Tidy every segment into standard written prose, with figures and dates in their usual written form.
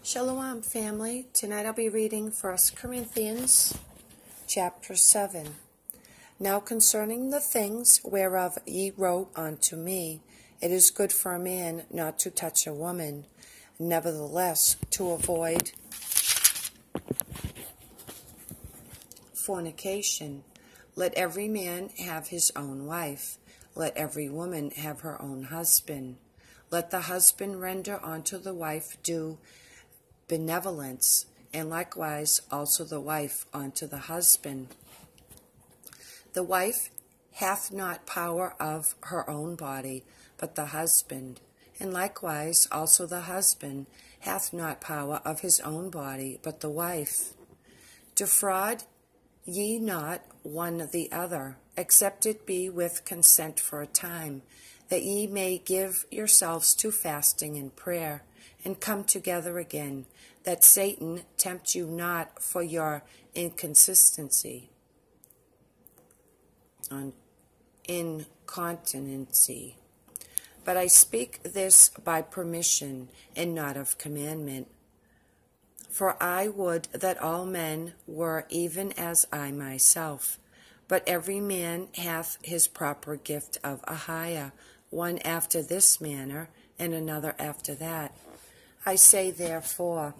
Shalom, family. Tonight I'll be reading 1 Corinthians chapter 7. Now concerning the things whereof ye wrote unto me, it is good for a man not to touch a woman, nevertheless to avoid fornication. Let every man have his own wife, let every woman have her own husband. Let the husband render unto the wife due benevolence, and likewise also the wife unto the husband. The wife hath not power of her own body, but the husband, and likewise also the husband hath not power of his own body, but the wife. Defraud ye not one the other, except it be with consent for a time, that ye may give yourselves to fasting and prayer, and come together again, that Satan tempt you not for your incontinency. But I speak this by permission, and not of commandment. For I would that all men were even as I myself. But every man hath his proper gift of Ahiah, one after this manner, and another after that. I say therefore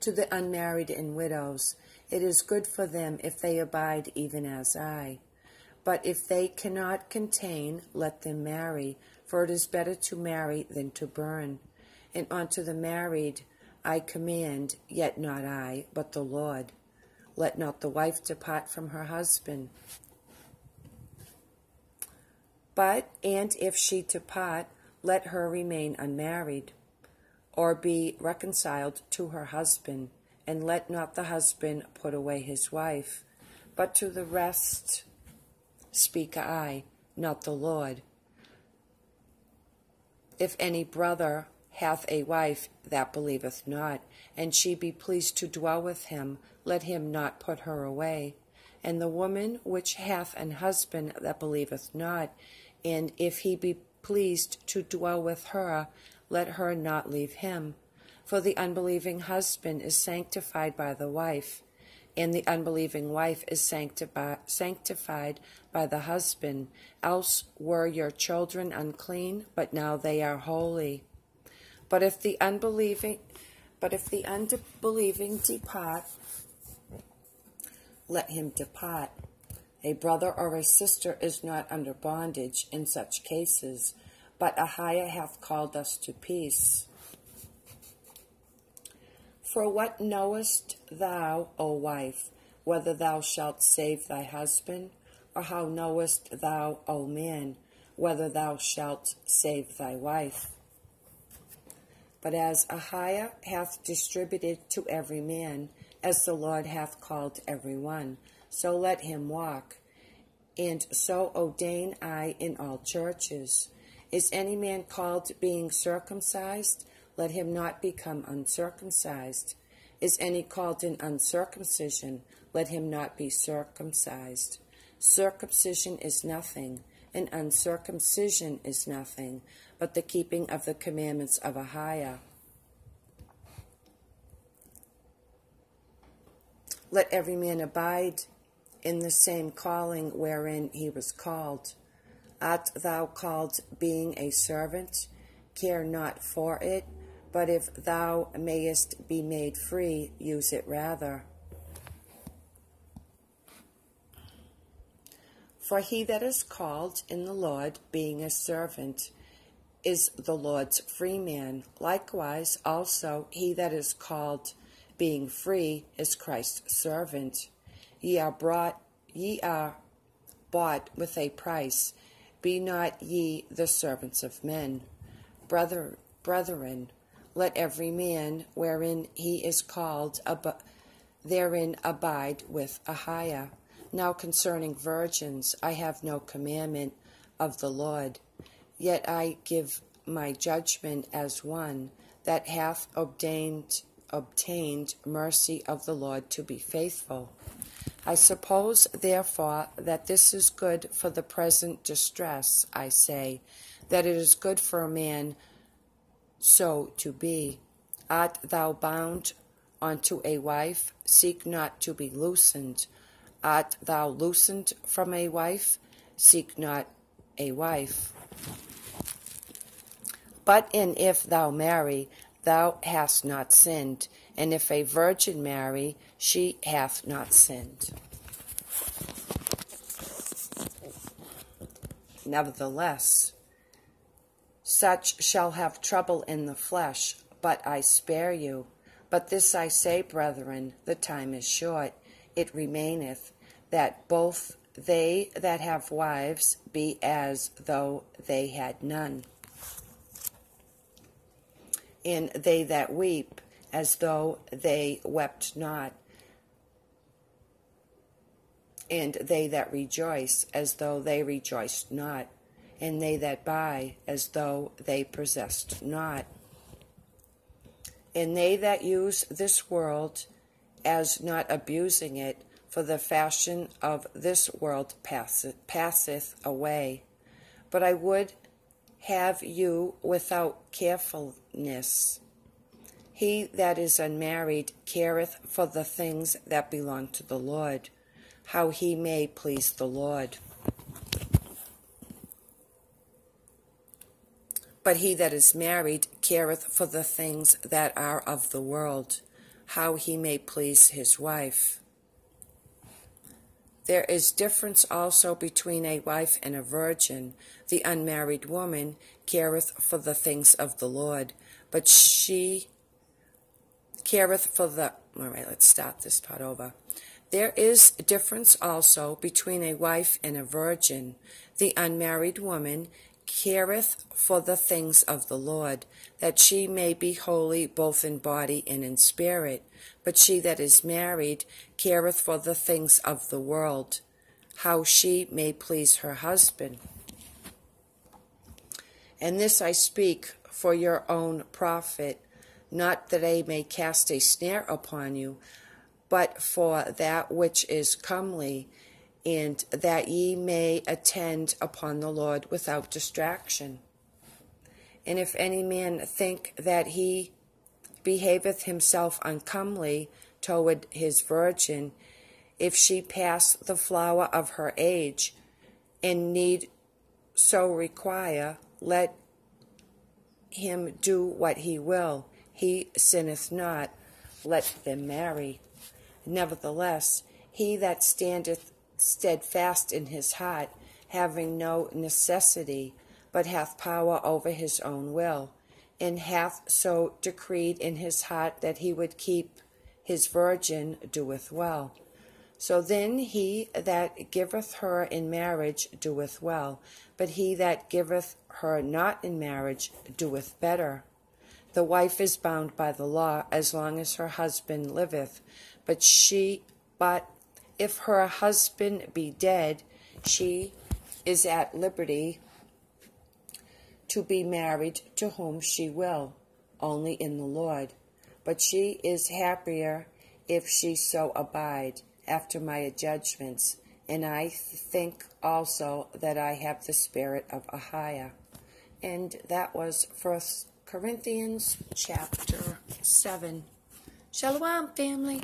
to the unmarried and widows, it is good for them if they abide even as I. But if they cannot contain, let them marry, for it is better to marry than to burn. And unto the married I command, yet not I, but the Lord. Let not the wife depart from her husband. And if she depart, let her remain unmarried, or be reconciled to her husband, and let not the husband put away his wife. But to the rest speak I, not the Lord. If any brother hath a wife that believeth not, and she be pleased to dwell with him, let him not put her away. And the woman which hath an husband that believeth not, and if he be pleased to dwell with her, let her not leave him. For the unbelieving husband is sanctified by the wife, and the unbelieving wife is sanctified by the husband. Else were your children unclean, but now they are holy. But if the unbelieving depart, let him depart. A brother or a sister is not under bondage in such cases, but Ahiah hath called us to peace. For what knowest thou, O wife, whether thou shalt save thy husband? Or how knowest thou, O man, whether thou shalt save thy wife? But as Ahiah hath distributed to every man, as the Lord hath called every one, so let him walk. And so ordain I in all churches. Is any man called being circumcised? Let him not become uncircumcised. Is any called in uncircumcision? Let him not be circumcised. Circumcision is nothing, and uncircumcision is nothing, but the keeping of the commandments of Ahiah. Let every man abide in the same calling wherein he was called. Art thou called being a servant? Care not for it, but if thou mayest be made free, use it rather. For he that is called in the Lord, being a servant, is the Lord's free man. Likewise also he that is called being free is Christ's servant. Ye are bought with a price. Be not ye the servants of men. Brethren, let every man wherein he is called therein abide with Ahiah. Now concerning virgins, I have no commandment of the Lord, yet I give my judgment as one that hath obtained mercy of the Lord to be faithful. I suppose, therefore, that this is good for the present distress, I say, that it is good for a man so to be. Art thou bound unto a wife? Seek not to be loosened. Art thou loosened from a wife? Seek not a wife. But if thou marry, thou hast not sinned, and if a virgin marry, she hath not sinned. Nevertheless, such shall have trouble in the flesh, but I spare you. But this I say, brethren, the time is short, it remaineth, that both they that have wives be as though they had none, and they that weep as though they wept not, and they that rejoice as though they rejoiced not, and they that buy as though they possessed not, and they that use this world as not abusing it, for the fashion of this world passeth away. But I would have you without carefulness. He that is unmarried careth for the things that belong to the Lord, how he may please the Lord. But he that is married careth for the things that are of the world, how he may please his wife. There is difference also between a wife and a virgin. The unmarried woman careth for the things of the Lord, but she careth for the... All right, let's start this part over. There is difference also between a wife and a virgin. The unmarried woman careth for the things of the Lord, that she may be holy both in body and in spirit. But she that is married careth for the things of the world, how she may please her husband. And this I speak for your own profit, not that I may cast a snare upon you, but for that which is comely, and that ye may attend upon the Lord without distraction. And if any man think that he behaveth himself uncomely toward his virgin, if she pass the flower of her age, and need so require, let him do what he will. He sinneth not, let them marry. Nevertheless, he that standeth steadfast in his heart, having no necessity, but hath power over his own will, and hath so decreed in his heart that he would keep his virgin, doeth well. So then he that giveth her in marriage doeth well, but he that giveth her not in marriage doeth better. The wife is bound by the law as long as her husband liveth, but if her husband be dead, she is at liberty to be married to whom she will, only in the Lord. But she is happier if she so abide, after my judgments. And I think also that I have the spirit of Ahiah. And that was 1 Corinthians chapter 7. Shalom, family.